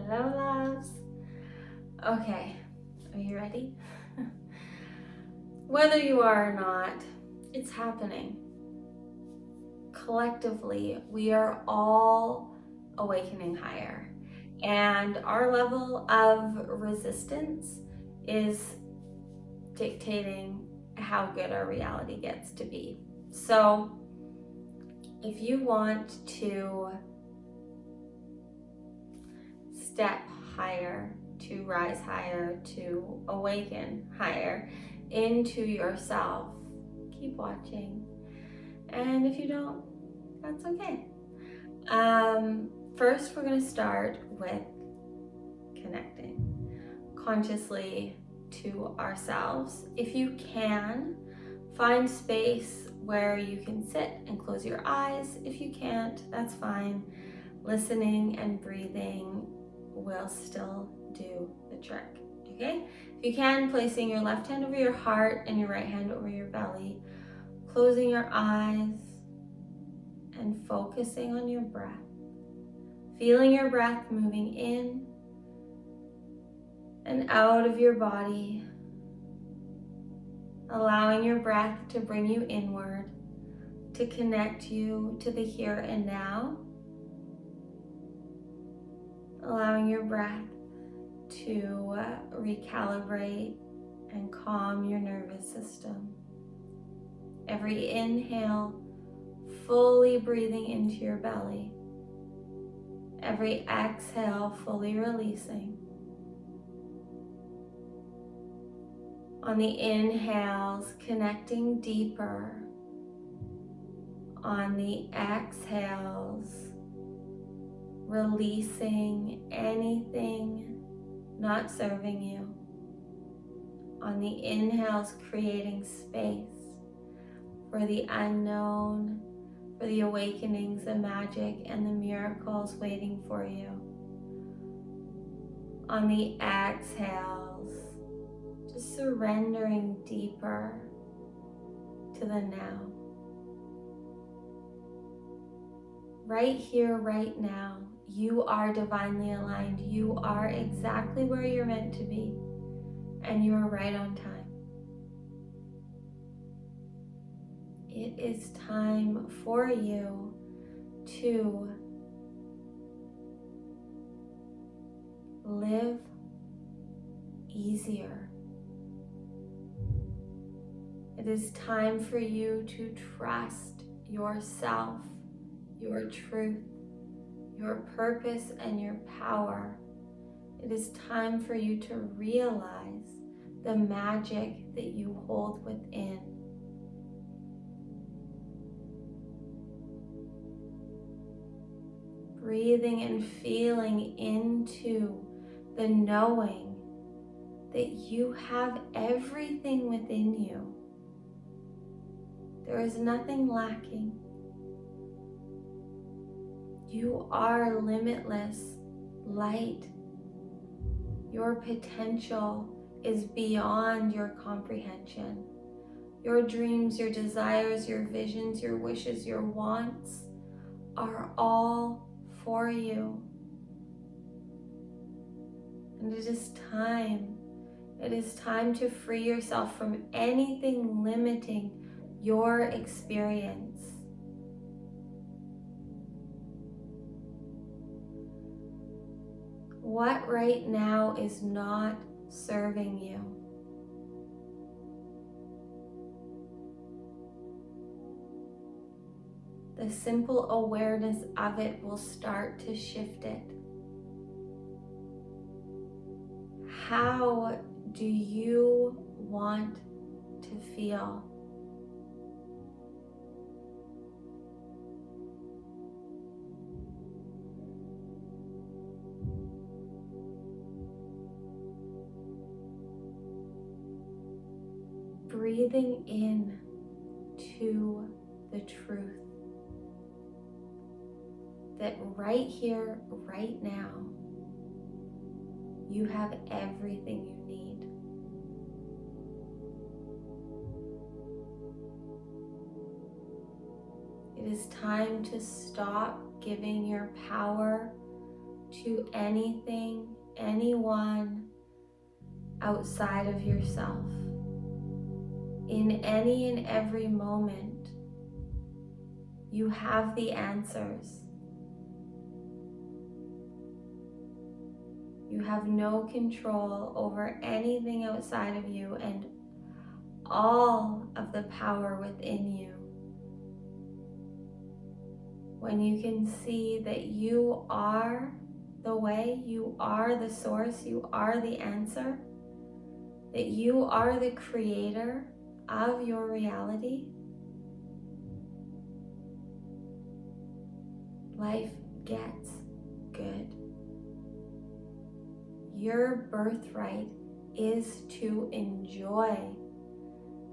Hello, loves. Okay, are you ready? Whether you are or not, it's happening. Collectively, we are all awakening higher, and our level of resistance is dictating how good our reality gets to be. So, if you want to step higher, to rise higher, to awaken higher into yourself, keep watching. And if you don't, that's okay. First, we're going to start with connecting consciously to ourselves. If you can, find space where you can sit and close your eyes. If you can't, that's fine. Listening and breathing will still do the trick, okay? If you can, placing your left hand over your heart and your right hand over your belly, closing your eyes and focusing on your breath. Feeling your breath moving in and out of your body, allowing your breath to bring you inward, to connect you to the here and now, allowing your breath to recalibrate and calm your nervous system. Every inhale, fully breathing into your belly. Every exhale, fully releasing. On the inhales, connecting deeper. On the exhales, releasing anything not serving you. On the inhales, creating space for the unknown, for the awakenings, the magic, and the miracles waiting for you. On the exhales, just surrendering deeper to the now. Right here, right now, you are divinely aligned. You are exactly where you're meant to be, and you are right on time. It is time for you to live easier. It is time for you to trust yourself, your truth, your purpose, and your power. It is time for you to realize the magic that you hold within. Breathing and feeling into the knowing that you have everything within you. There is nothing lacking. You are limitless light. Your potential is beyond your comprehension. Your dreams, your desires, your visions, your wishes, your wants are all for you. And it is time to free yourself from anything limiting your experience. What right now is not serving you? The simple awareness of it will start to shift it. How do you want to feel? Breathing in to the truth that right here, right now, you have everything you need. It is time to stop giving your power to anything, anyone outside of yourself. In any and every moment, you have the answers. You have no control over anything outside of you and all of the power within you. When you can see that you are the way, you are the source, you are the answer, that you are the creator of your reality, life gets good. Your birthright is to enjoy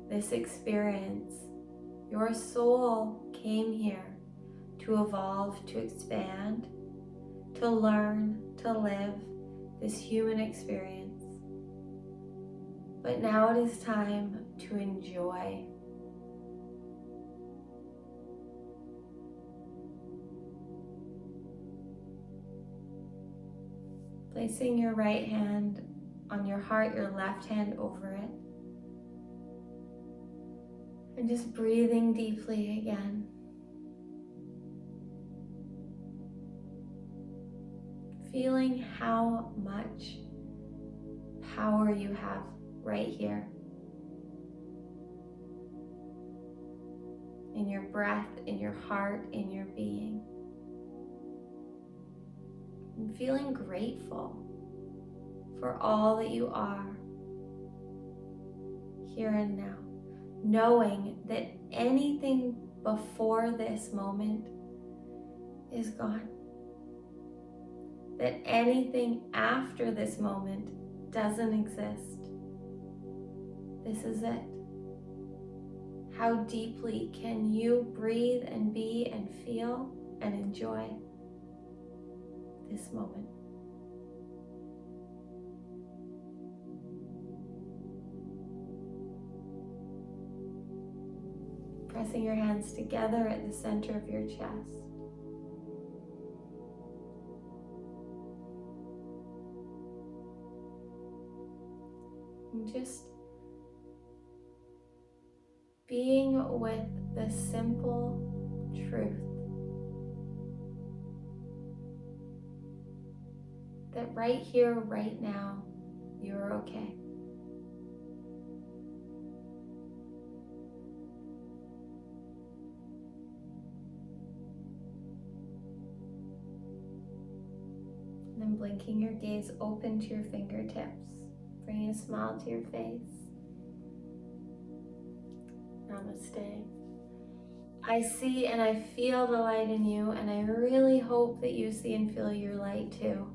this experience. Your soul came here to evolve, to expand, to learn, to live this human experience. But now it is time to enjoy. Placing your right hand on your heart, your left hand over it. And just breathing deeply again. Feeling how much power you have right here. In your breath, in your heart, in your being. And feeling grateful for all that you are here and now. Knowing that anything before this moment is gone. That anything after this moment doesn't exist. This is it. How deeply can you breathe and be and feel and enjoy this moment? Pressing your hands together at the center of your chest. And just being with the simple truth that right here, right now, you're okay. And then blinking your gaze open to your fingertips, bringing a smile to your face. Namaste. I see and I feel the light in you, and I really hope that you see and feel your light too,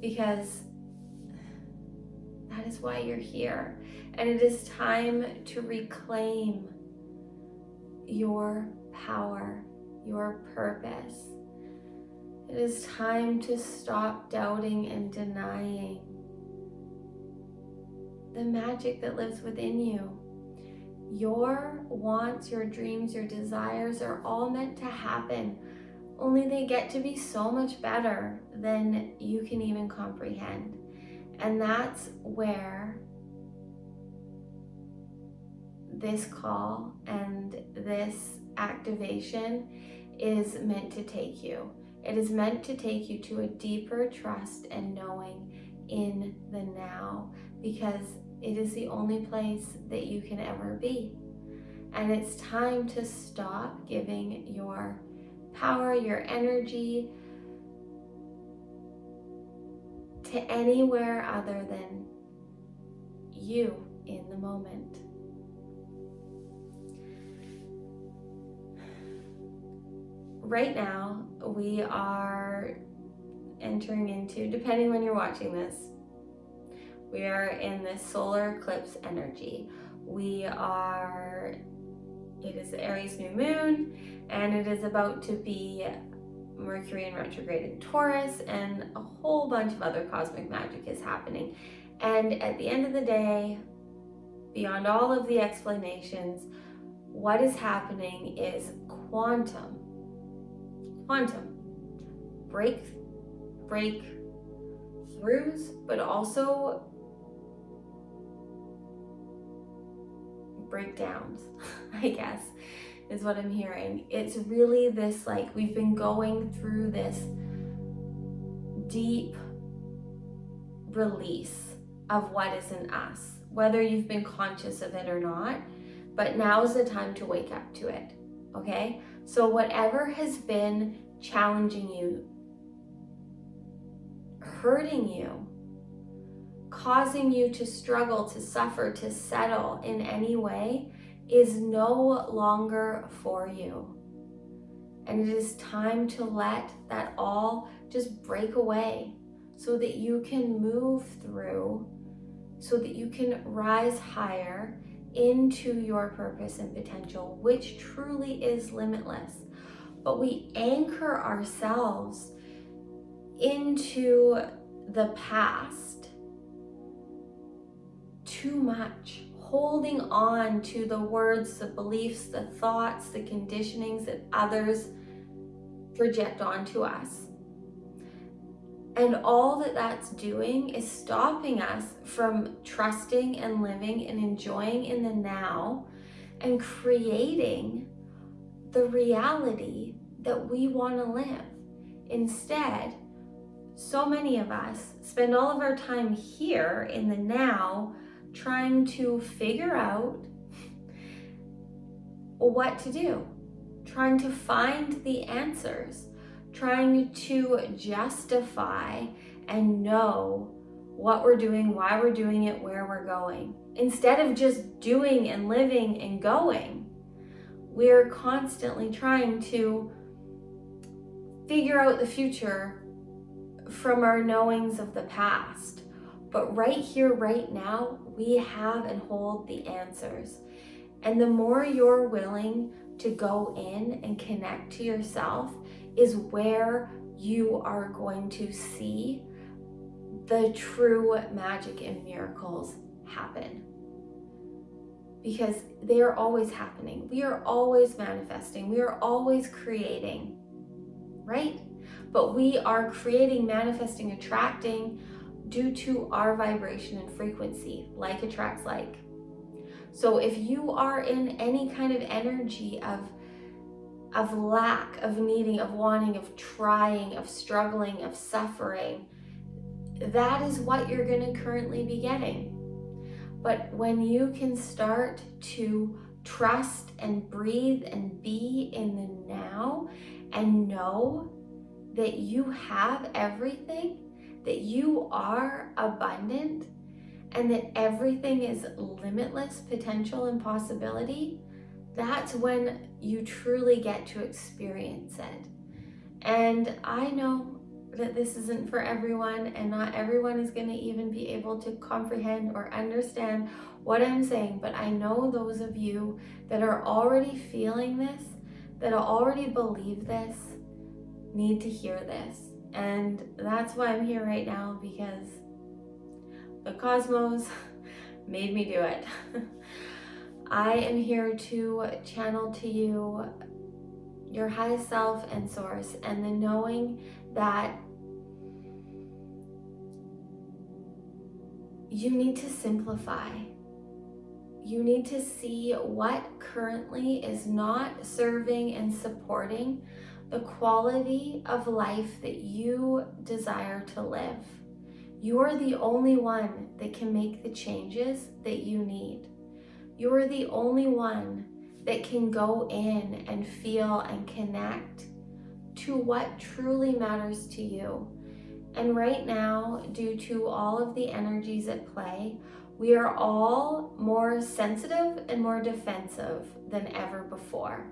because that is why you're here. And it is time to reclaim your power, your purpose. It is time to stop doubting and denying the magic that lives within you. Your wants, your dreams, your desires are all meant to happen, only they get to be so much better than you can even comprehend. And that's where this call and this activation is meant to take you. It is meant to take you to a deeper trust and knowing in the now, because it is the only place that you can ever be. And it's time to stop giving your power, your energy to anywhere other than you in the moment. Right now, we are entering into, depending when you're watching this, we are in this solar eclipse energy. It is the Aries new moon, and it is about to be Mercury in retrograde in Taurus, and a whole bunch of other cosmic magic is happening. And at the end of the day, beyond all of the explanations, what is happening is quantum breakthrough, breakthroughs, but also breakdowns, I guess, is what I'm hearing. It's really this, like, we've been going through this deep release of what is in us, whether you've been conscious of it or not, but now's the time to wake up to it, okay? So whatever has been challenging you, hurting you, causing you to struggle, to suffer, to settle in any way is no longer for you. And it is time to let that all just break away so that you can move through, so that you can rise higher into your purpose and potential, which truly is limitless. But we anchor ourselves into the past too much, holding on to the words, the beliefs, the thoughts, the conditionings that others project onto us. And all that that's doing is stopping us from trusting and living and enjoying in the now and creating the reality that we want to live. Instead, so many of us spend all of our time here in the now trying to figure out what to do, trying to find the answers, trying to justify and know what we're doing, why we're doing it, where we're going. Instead of just doing and living and going, we're constantly trying to figure out the future from our knowings of the past. But right here, right now, we have and hold the answers. And the more you're willing to go in and connect to yourself is where you are going to see the true magic and miracles happen. Because they are always happening. We are always manifesting. We are always creating, right? But we are creating, manifesting, attracting due to our vibration and frequency. Like attracts like. So if you are in any kind of energy of lack, of needing, of wanting, of trying, of struggling, of suffering, that is what you're going to currently be getting. But when you can start to trust and breathe and be in the now and know that you have everything, that you are abundant, and that everything is limitless potential and possibility, that's when you truly get to experience it. And I know that this isn't for everyone, and not everyone is going to even be able to comprehend or understand what I'm saying, but I know those of you that are already feeling this, that already believe this, need to hear this. And that's why I'm here right now, because the cosmos made me do it. I am here to channel to you your highest self and source, and the knowing that you need to simplify. You need to see what currently is not serving and supporting the quality of life that you desire to live. You are the only one that can make the changes that you need. You are the only one that can go in and feel and connect to what truly matters to you. And right now, due to all of the energies at play, we are all more sensitive and more defensive than ever before.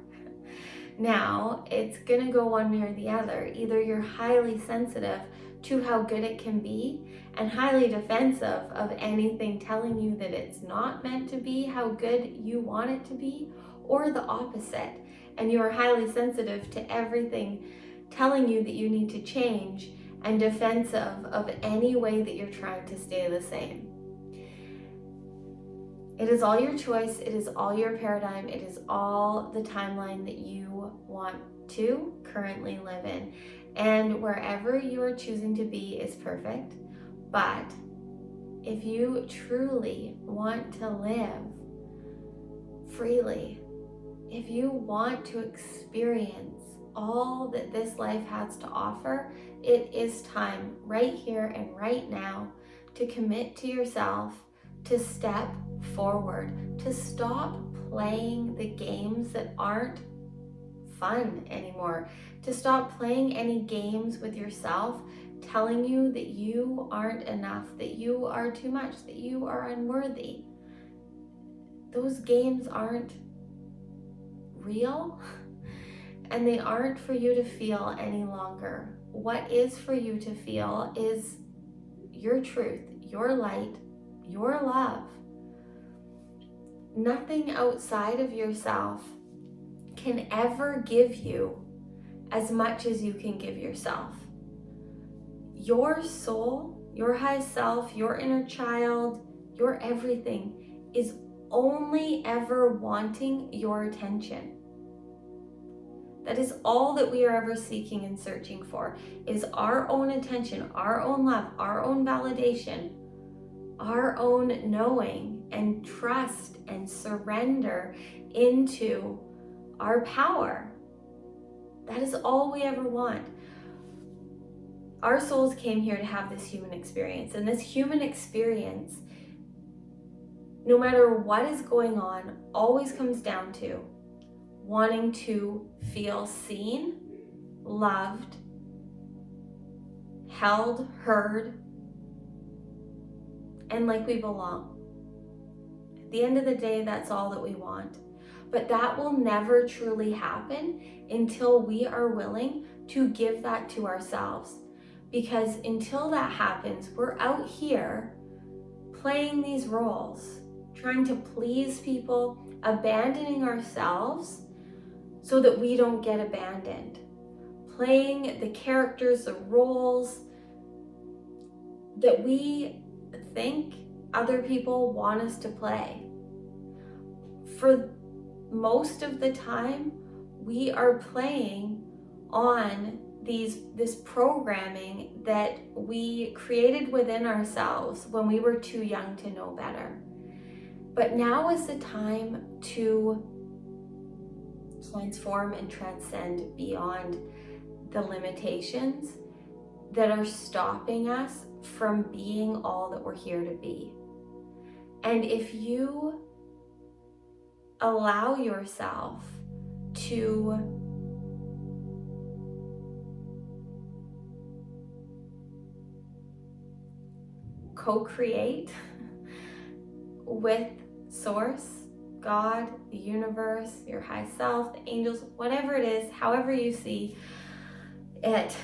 Now, it's gonna go one way or the other. Either you're highly sensitive to how good it can be and highly defensive of anything telling you that it's not meant to be how good you want it to be, or the opposite. And you are highly sensitive to everything telling you that you need to change and defensive of any way that you're trying to stay the same. It is all your choice. It is all your paradigm. It is all the timeline that you want to currently live in. And wherever you are choosing to be is perfect. But if you truly want to live freely, if you want to experience all that this life has to offer, it is time right here and right now to commit to yourself, to step forward, to stop playing the games that aren't fun anymore, to stop playing any games with yourself telling you that you aren't enough, that you are too much, that you are unworthy. Those games aren't real, and they aren't for you to feel any longer. What is for you to feel is your truth, your light, your love. Nothing outside of yourself can ever give you as much as you can give yourself. Your soul, your high self, your inner child, your everything is only ever wanting your attention. That is all that we are ever seeking and searching for, is our own attention, our own love, our own validation, our own knowing and trust and surrender into our power. That is all we ever want. Our souls came here to have this human experience, and this human experience, no matter what is going on, always comes down to wanting to feel seen, loved, held, heard, and like we belong. At the end of the day, that's all that we want. But that will never truly happen until we are willing to give that to ourselves. Because until that happens, we're out here playing these roles, trying to please people, abandoning ourselves so that we don't get abandoned. Playing the characters, the roles that we think other people want us to play. For most of the time, we are playing on this programming that we created within ourselves when we were too young to know better. But now is the time to transform and transcend beyond the limitations that are stopping us from being all that we're here to be. And if you allow yourself to co-create with Source, God, the universe, your high self, the angels, whatever it is, however you see it,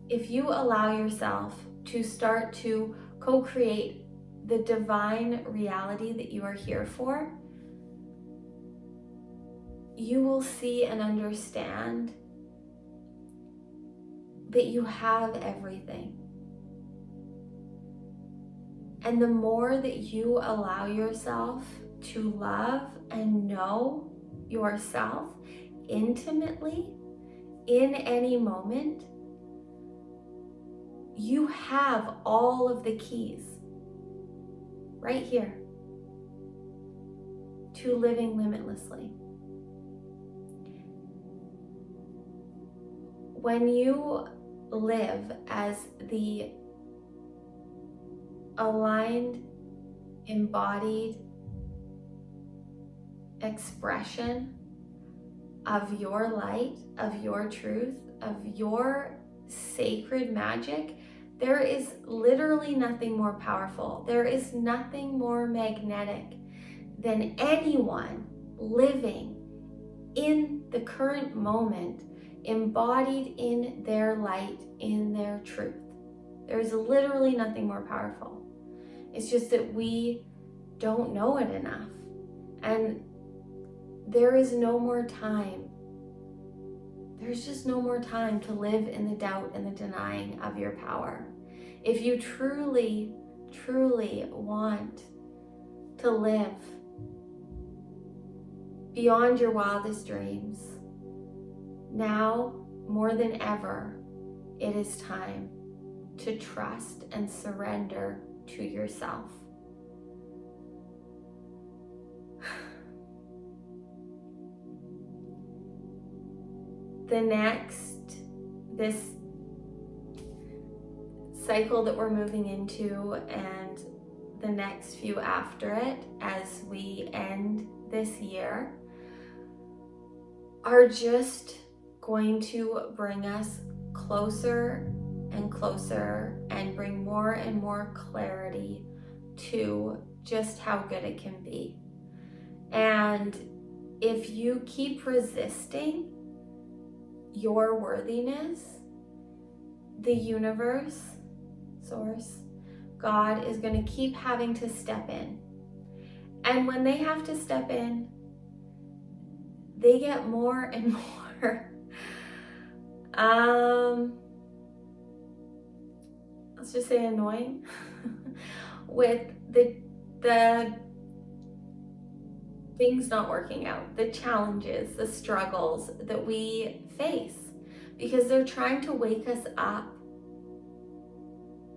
if you allow yourself to start to co-create the divine reality that you are here for, you will see and understand that you have everything. And the more that you allow yourself to love and know yourself intimately in any moment, you have all of the keys right here to living limitlessly. When you live as the aligned, embodied expression of your light, of your truth, of your sacred magic, there is literally nothing more powerful. There is nothing more magnetic than anyone living in the current moment, embodied in their light, in their truth. There is literally nothing more powerful. It's just that we don't know it enough. And there is no more time. There's just no more time to live in the doubt and the denying of your power. If you truly, truly want to live beyond your wildest dreams, now more than ever it is time to trust and surrender to yourself. This cycle that we're moving into and the next few after it, as we end this year, are just going to bring us closer and closer and bring more and more clarity to just how good it can be. And if you keep resisting your worthiness, the universe, source, God is going to keep having to step in. And when they have to step in, they get more and more let's just say annoying with the things not working out, the challenges, the struggles that we face, because they're trying to wake us up.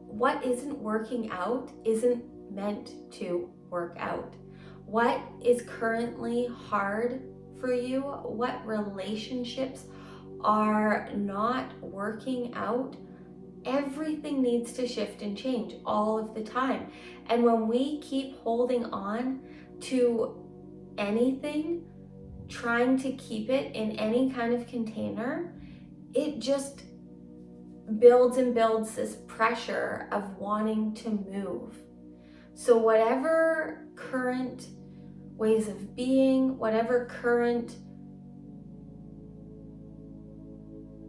What isn't working out isn't meant to work out. What is currently hard for you, what relationships are not working out, everything needs to shift and change all of the time. And when we keep holding on to anything, trying to keep it in any kind of container, it just builds and builds this pressure of wanting to move. So whatever current ways of being, whatever current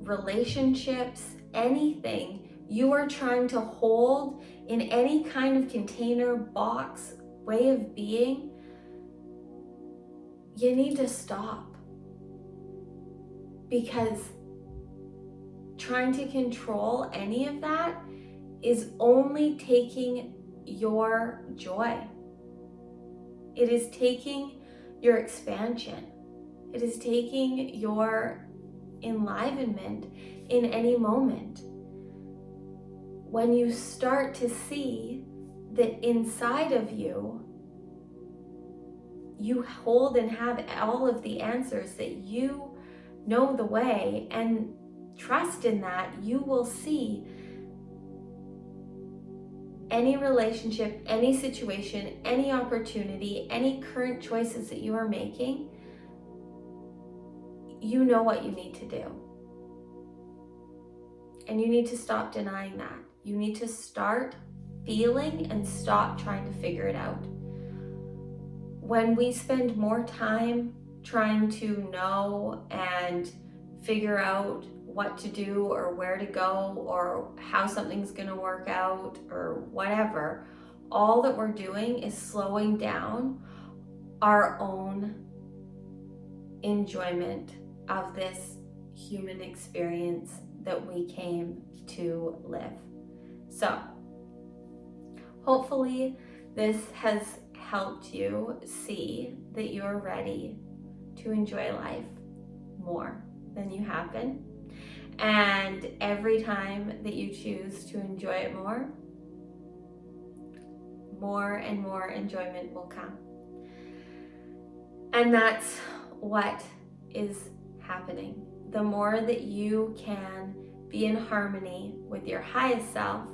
relationships, anything you are trying to hold in any kind of container, box, way of being, you need to stop. Because trying to control any of that is only taking your joy. It is taking your expansion. It is taking your enlivenment in any moment. When you start to see that inside of you, you hold and have all of the answers, that you know the way, and trust in that, you will see any relationship, any situation, any opportunity, any current choices that you are making, you know what you need to do. And you need to stop denying that. You need to start feeling and stop trying to figure it out. When we spend more time trying to know and figure out what to do or where to go or how something's going to work out or whatever, all that we're doing is slowing down our own enjoyment of this human experience that we came to live. So, hopefully this has helped you see that you're ready to enjoy life more than you have been. And every time that you choose to enjoy it more and more enjoyment will come. And that's what is happening. The more that you can be in harmony with your highest self,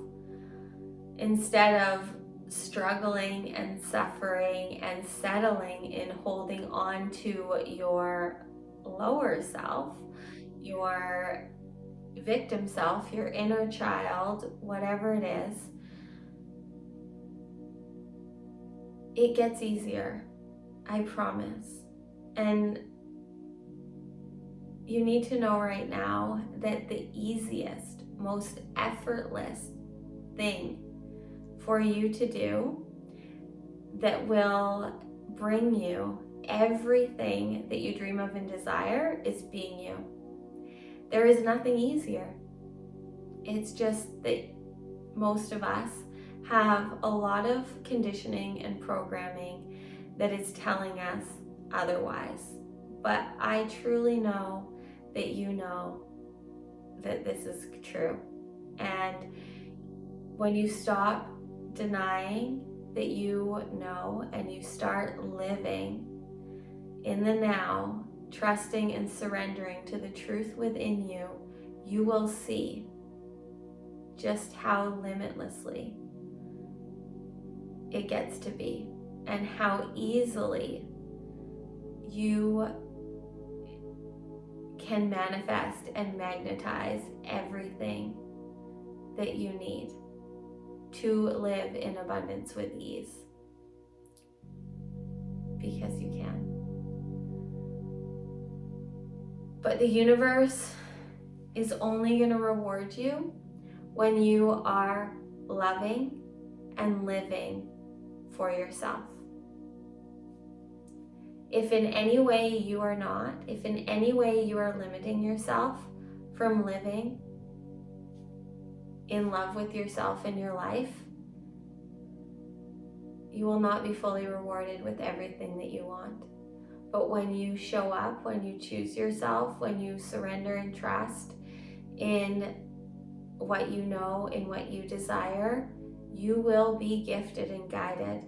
instead of struggling and suffering and settling in holding on to your lower self, your victim self, your inner child, whatever it is, it gets easier, I promise. And you need to know right now that the easiest, most effortless thing for you to do that will bring you everything that you dream of and desire is being you. There is nothing easier. It's just that most of us have a lot of conditioning and programming that is telling us otherwise. But I truly know that you know that this is true. And when you stop denying that you know and you start living in the now, trusting and surrendering to the truth within you, you will see just how limitlessly it gets to be and how easily you can manifest and magnetize everything that you need to live in abundance with ease, because you can. But the universe is only going to reward you when you are loving and living for yourself. If in any way you are not, if in any way you are limiting yourself from living in love with yourself in your life, you will not be fully rewarded with everything that you want. But when you show up, when you choose yourself, when you surrender and trust in what you know, in what you desire, you will be gifted and guided.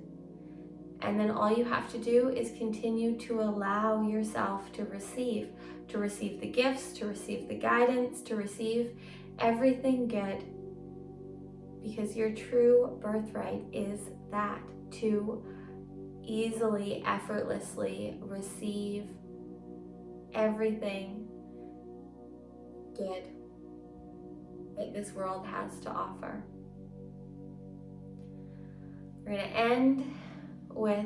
And then all you have to do is continue to allow yourself to receive the gifts, to receive the guidance, to receive everything good. Because your true birthright is that, to easily, effortlessly receive everything good that this world has to offer. We're going to end with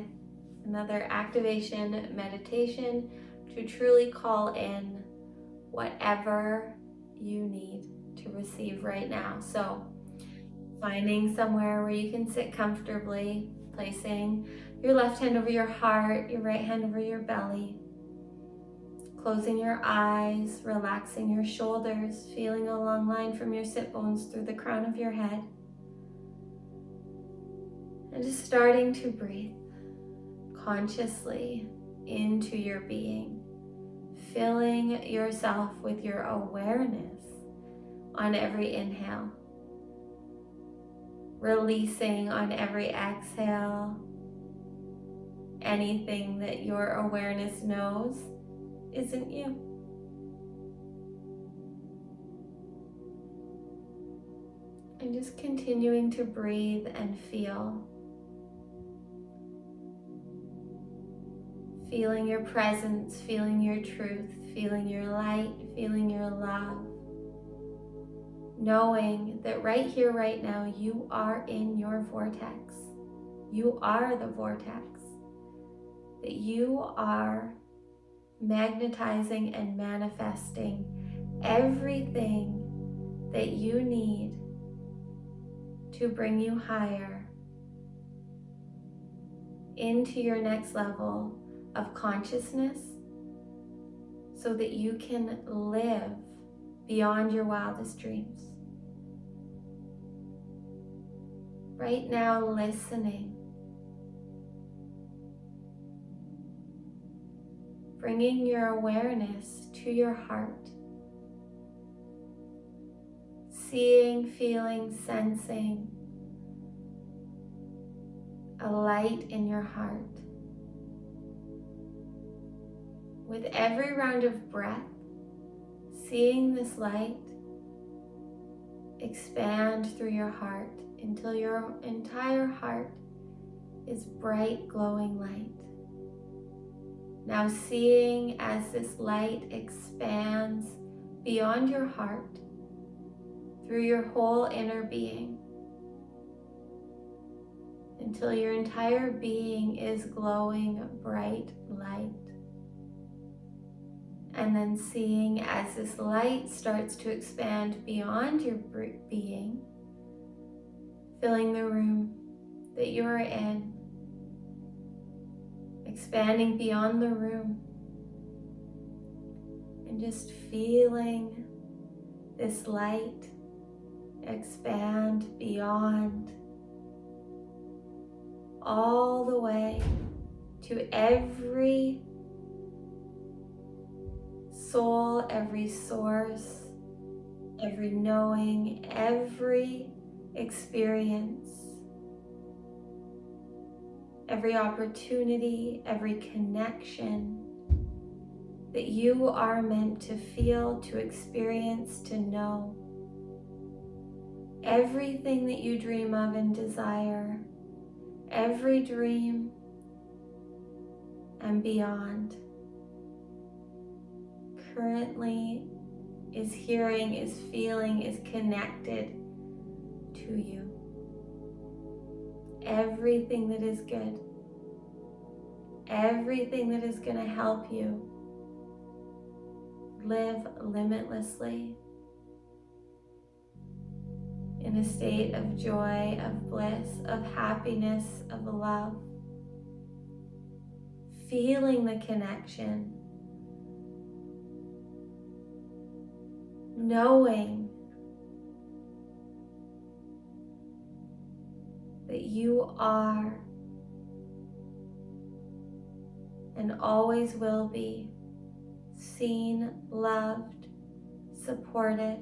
another activation meditation to truly call in whatever you need to receive right now. So finding somewhere where you can sit comfortably, placing your left hand over your heart, your right hand over your belly, closing your eyes, relaxing your shoulders, feeling a long line from your sit bones through the crown of your head, and just starting to breathe consciously into your being, filling yourself with your awareness on every inhale, releasing on every exhale anything that your awareness knows isn't you. And just continuing to breathe and feel. Feeling your presence, feeling your truth, feeling your light, feeling your love. Knowing that right here, right now, you are in your vortex. You are the vortex. That you are magnetizing and manifesting everything that you need to bring you higher into your next level of consciousness, so that you can live beyond your wildest dreams. Right now, listening, bringing your awareness to your heart, seeing, feeling, sensing a light in your heart. With every round of breath, seeing this light expand through your heart until your entire heart is bright, glowing light. Now seeing as this light expands beyond your heart, through your whole inner being, until your entire being is glowing bright light. And then seeing as this light starts to expand beyond your being, filling the room that you are in, expanding beyond the room, and just feeling this light expand beyond, all the way to every soul, every source, every knowing, every experience, every opportunity, every connection that you are meant to feel, to experience, to know. Everything that you dream of and desire, every dream and beyond, currently is hearing, is feeling, is connected to you. Everything that is good, everything that is going to help you live limitlessly in a state of joy, of bliss, of happiness, of love. Feeling the connection, knowing that you are and always will be seen, loved, supported.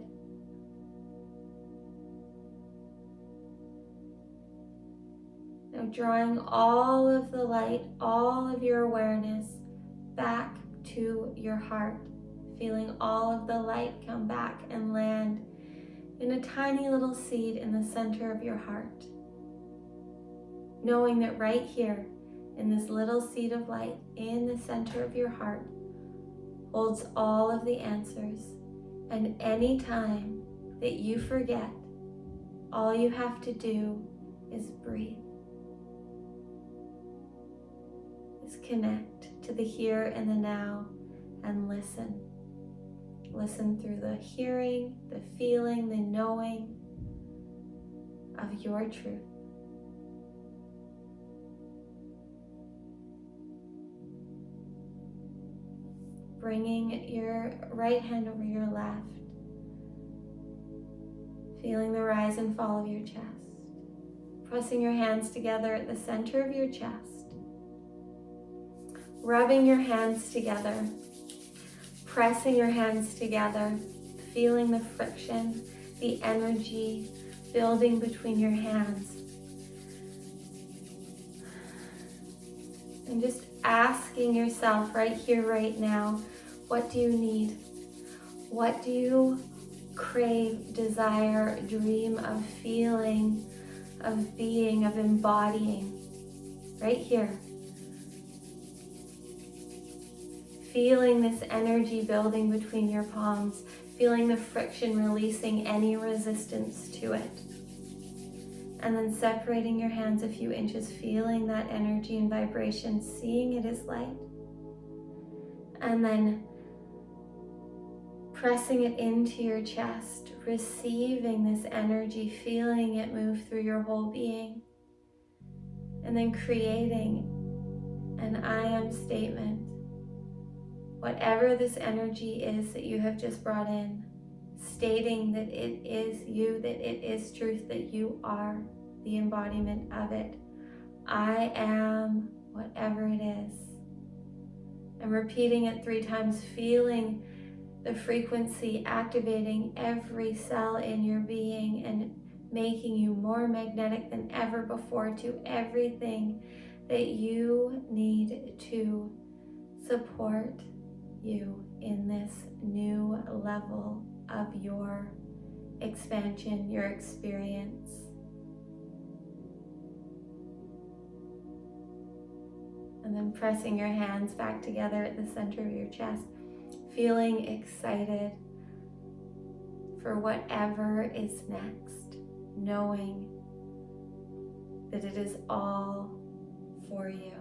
Now drawing all of the light, all of your awareness back to your heart, feeling all of the light come back and land in a tiny little seed in the center of your heart. Knowing that right here, in this little seed of light in the center of your heart, holds all of the answers. And any time that you forget, all you have to do is breathe. Is connect to the here and the now and listen. Listen through the hearing, the feeling, the knowing of your truth. Bringing your right hand over your left, feeling the rise and fall of your chest. Pressing your hands together at the center of your chest. Rubbing your hands together. Pressing your hands together. Feeling the friction, the energy building between your hands. And just asking yourself right here, right now, what do you need? What do you crave, desire, dream of, feeling, of being, of embodying? Right here. Feeling this energy building between your palms, feeling the friction releasing any resistance to it. And then separating your hands a few inches, feeling that energy and vibration, seeing it as light. And then pressing it into your chest, receiving this energy, feeling it move through your whole being. And then creating an I am statement. Whatever this energy is that you have just brought in, stating that it is you, that it is truth, that you are the embodiment of it. I am whatever it is. And repeating it 3 times, feeling the frequency activating every cell in your being and making you more magnetic than ever before to everything that you need to support you in this new level of your expansion, your experience. And then pressing your hands back together at the center of your chest, feeling excited for whatever is next, knowing that it is all for you.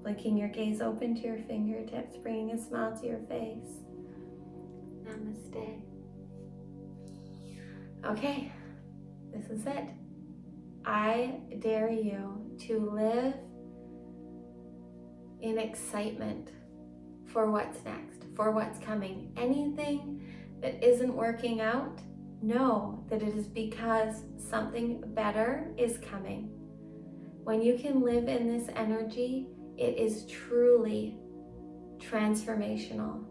Blinking your gaze open to your fingertips, bringing a smile to your face. Namaste. Okay, this is it. I dare you to live in excitement for what's next, for what's coming. Anything that isn't working out, know that it is because something better is coming. When you can live in this energy, it is truly transformational.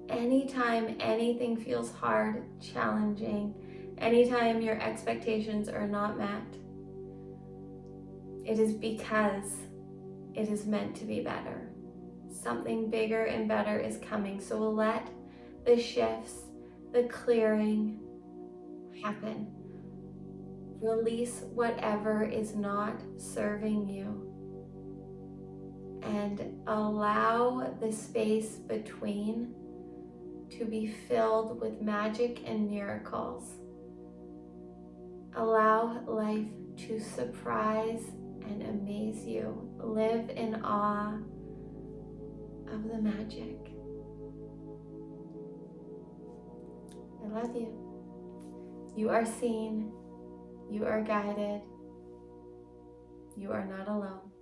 Anytime anything feels hard, challenging, anytime your expectations are not met, it is because it is meant to be better. Something bigger and better is coming. So we'll let the shifts, the clearing happen. Release whatever is not serving you and allow the space between to be filled with magic and miracles. Allow life to surprise and amaze you. Live in awe of the magic. I love you. You are seen. You are guided. You are not alone.